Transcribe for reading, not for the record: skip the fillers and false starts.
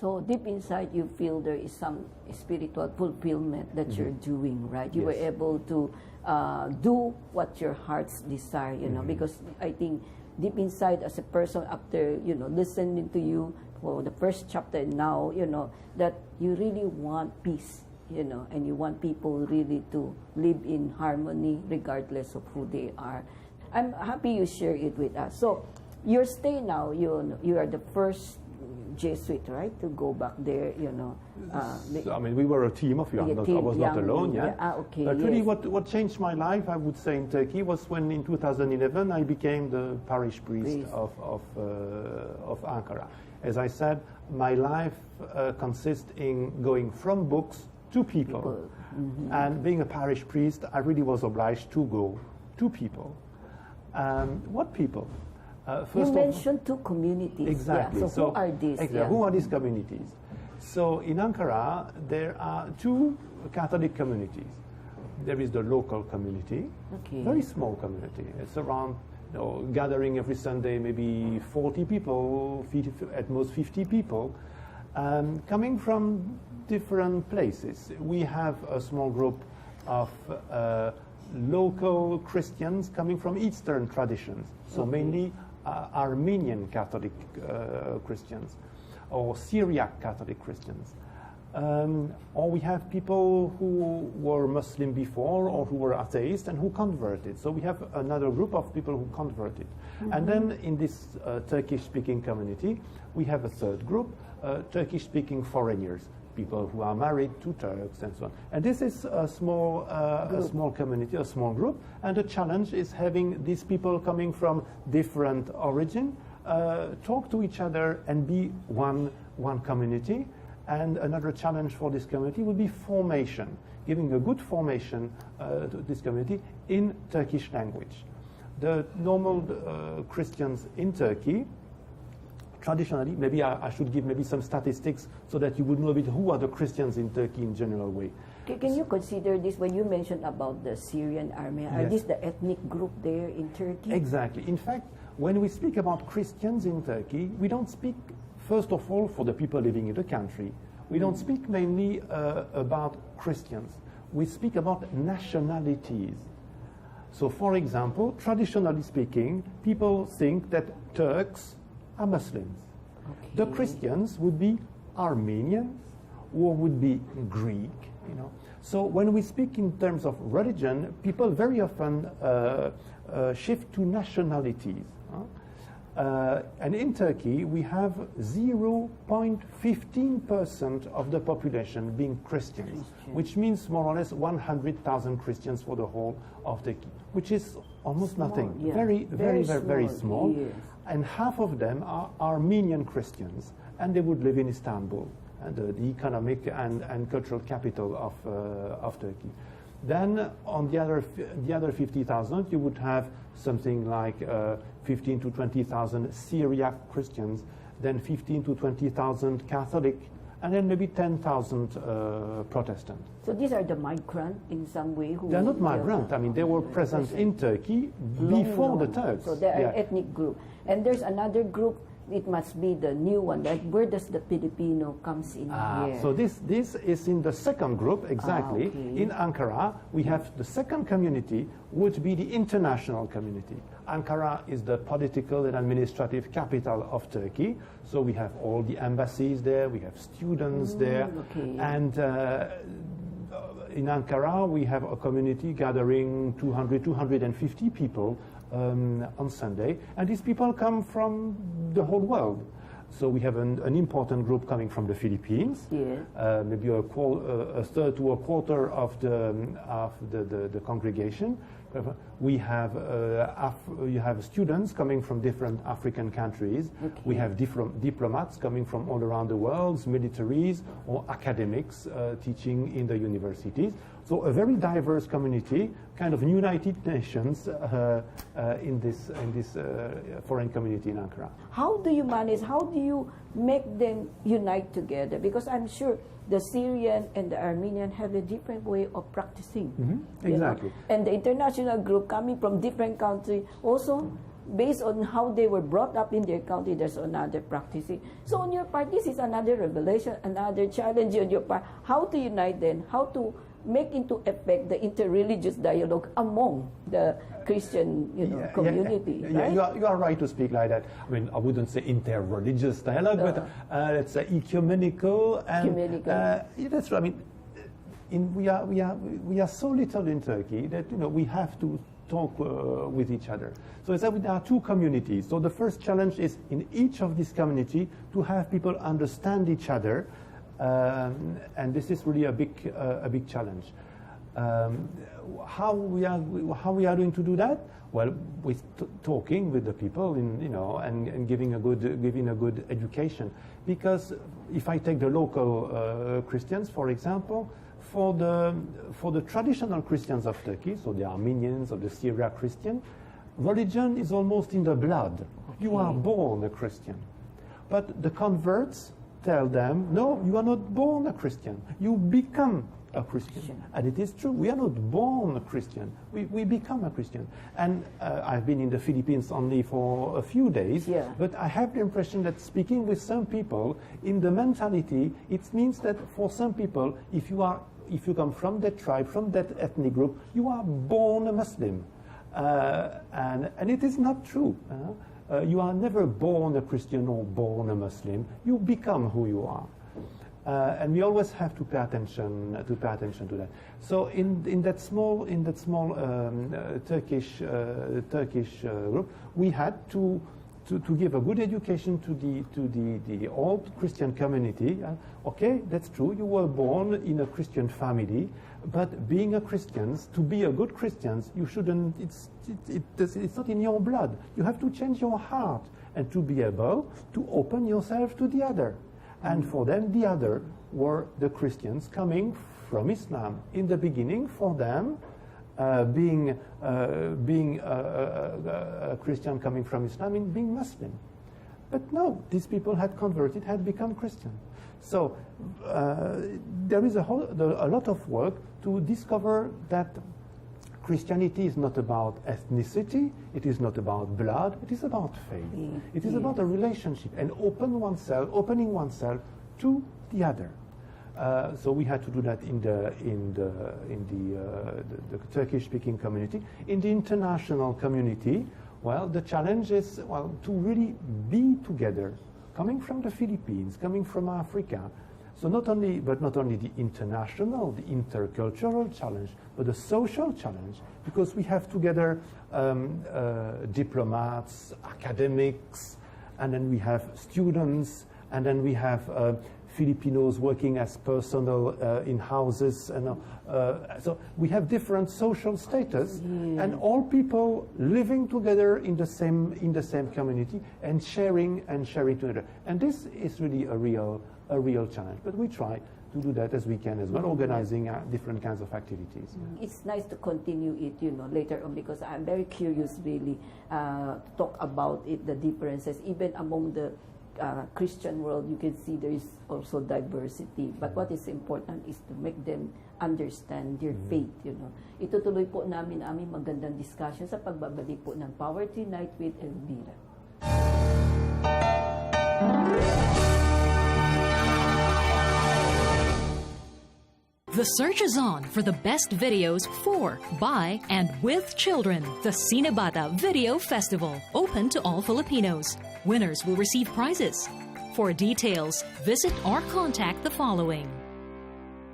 So deep inside, you feel there is some spiritual fulfillment that you're doing, right? You were able to do what your heart's desire, you know, because I think deep inside as a person after, you know, listening to you for the first chapter and now, you know, that you really want peace, you know, and you want people really to live in harmony regardless of who they are. I'm happy you share it with us. So your stay now, you are the first Jesuit, right, to go back there, you know. So, I mean, we were a team of young, I was not alone, okay, but really what changed my life, I would say, in Turkey was when in 2011 I became the parish priest of Ankara. As I said, my life consists in going from books to people. And being a parish priest, I really was obliged to go to people. What people? You mentioned two communities. Exactly. Yeah. So who are these? Exactly. Who are these communities? So in Ankara, there are two Catholic communities. There is the local community, very small community. It's around, you know, gathering every Sunday, maybe 40 people, at most 50 people, coming from different places. We have a small group of local Christians coming from Eastern traditions, so mainly Armenian Catholic Christians or Syriac Catholic Christians. Or we have people who were Muslim before or who were atheist and who converted. So we have another group of people who converted. And then in this Turkish-speaking community, we have a third group, Turkish-speaking foreigners, people who are married to Turks and so on. And this is a small community, a small group, and the challenge is having these people coming from different origin talk to each other and be one community. And another challenge for this community would be formation, giving a good formation to this community in Turkish language. The normal Christians in Turkey, traditionally, maybe I should give maybe some statistics so that you would know a bit who are the Christians in Turkey in general way. Can you consider this when you mentioned about the Syrian army? Are these the ethnic group there in Turkey? Exactly. In fact, when we speak about Christians in Turkey, we don't speak, first of all, for the people living in the country. We don't speak mainly about Christians. We speak about nationalities. So, for example, traditionally speaking, people think that Turks are Muslims. The Christians would be Armenians or would be Greek, you know. So when we speak in terms of religion, people very often shift to nationalities. And in Turkey, we have 0.15% of the population being Christians, which means more or less 100,000 Christians for the whole of Turkey, which is almost nothing. Very small. Yes. And half of them are Armenian Christians, and they would live in Istanbul, the economic and cultural capital of Turkey. Then on the other 50,000, you would have something like 15 to 20,000 Syriac Christians, then 15 to 20,000 Catholic, and then maybe 10,000 Protestant. So these are the migrant in some way? They're not migrant. I mean, they were present in Turkey before the Turks. So they are an ethnic group. And there's another group, it must be the new one. Like, where does the Filipino comes in here? So this is in the second group, exactly. In Ankara, we have the second community, would be the international community. Ankara is the political and administrative capital of Turkey. So we have all the embassies there, we have students there. And in Ankara, we have a community gathering 250 people on Sunday, and these people come from the whole world. So we have an important group coming from the Philippines, maybe a third to a quarter of the congregation. We have you have students coming from different African countries. We have different diplomats coming from all around the world, militaries or academics teaching in the universities. So a very diverse community, kind of United Nations in this foreign community in Ankara. How do you manage? How do you make them unite together? Because I'm sure the Syrian and the Armenian have a different way of practicing. Exactly. And the international group coming from different countries also based on how they were brought up in their country, there's another practicing. So on your part, this is another revelation, another challenge on your part. How to unite then? How to make into effect the interreligious dialogue among the Christian, community. Right? You are right to speak like that. I mean, I wouldn't say interreligious dialogue, but let's say ecumenical and that's right. I mean, we are so little in Turkey that we have to talk with each other. So there are two communities. So the first challenge is in each of these communities to have people understand each other. And this is really a big challenge. How we are going to do that? Well, with talking with the people, and giving a good education. Because if I take the local Christians, for example, for the traditional Christians of Turkey, so the Armenians or the Syriac Christian, religion is almost in the blood. Okay. You are born a Christian, but the converts tell them, no, you are not born a Christian. You become a Christian. And it is true. We are not born a Christian. We become a Christian. And I've been in the Philippines only for a few days, but I have the impression that speaking with some people, in the mentality, it means that for some people, if you come from that tribe, from that ethnic group, you are born a Muslim. And it is not true. You are never born a Christian or born a Muslim. You become who you are, and we always have to pay attention to that. So in that small Turkish group, we had to give a good education to the old Christian community. Okay, that's true. You were born in a Christian family, but being a Christian, to be a good Christian, you shouldn't. It's not in your blood. You have to change your heart and to be able to open yourself to the other. And for them, the other were the Christians coming from Islam. In the beginning, for them, being a Christian coming from Islam means being Muslim. But no, these people had converted, had become Christian. So there is a lot of work to discover that Christianity is not about ethnicity, it is not about blood, it is about faith. It is about a relationship and opening oneself to the other. So we had to do that in the Turkish-speaking community. In the international community, well, the challenge is to really be together, coming from the Philippines, coming from Africa. So not only the international, the intercultural challenge, but the social challenge, because we have together diplomats, academics, and then we have students, and then we have Filipinos working as personnel in houses, and so we have different social status, and all people living together in the same community and sharing together. And this is really a real challenge. But we try to do that as we can as well, organizing different kinds of activities. It's nice to continue it, later on, because I'm very curious, really, to talk about it, the differences, even among the Christian world. You can see there is also diversity, but what is important is to make them understand their faith. Itutuloy po namin aming magandang discussion sa pagbabalik po ng Power to Unite with Elvira. The search is on for the best videos for, by, and with children. The Cinebata Video Festival, open to all Filipinos. Winners will receive prizes. For details, visit or contact the following.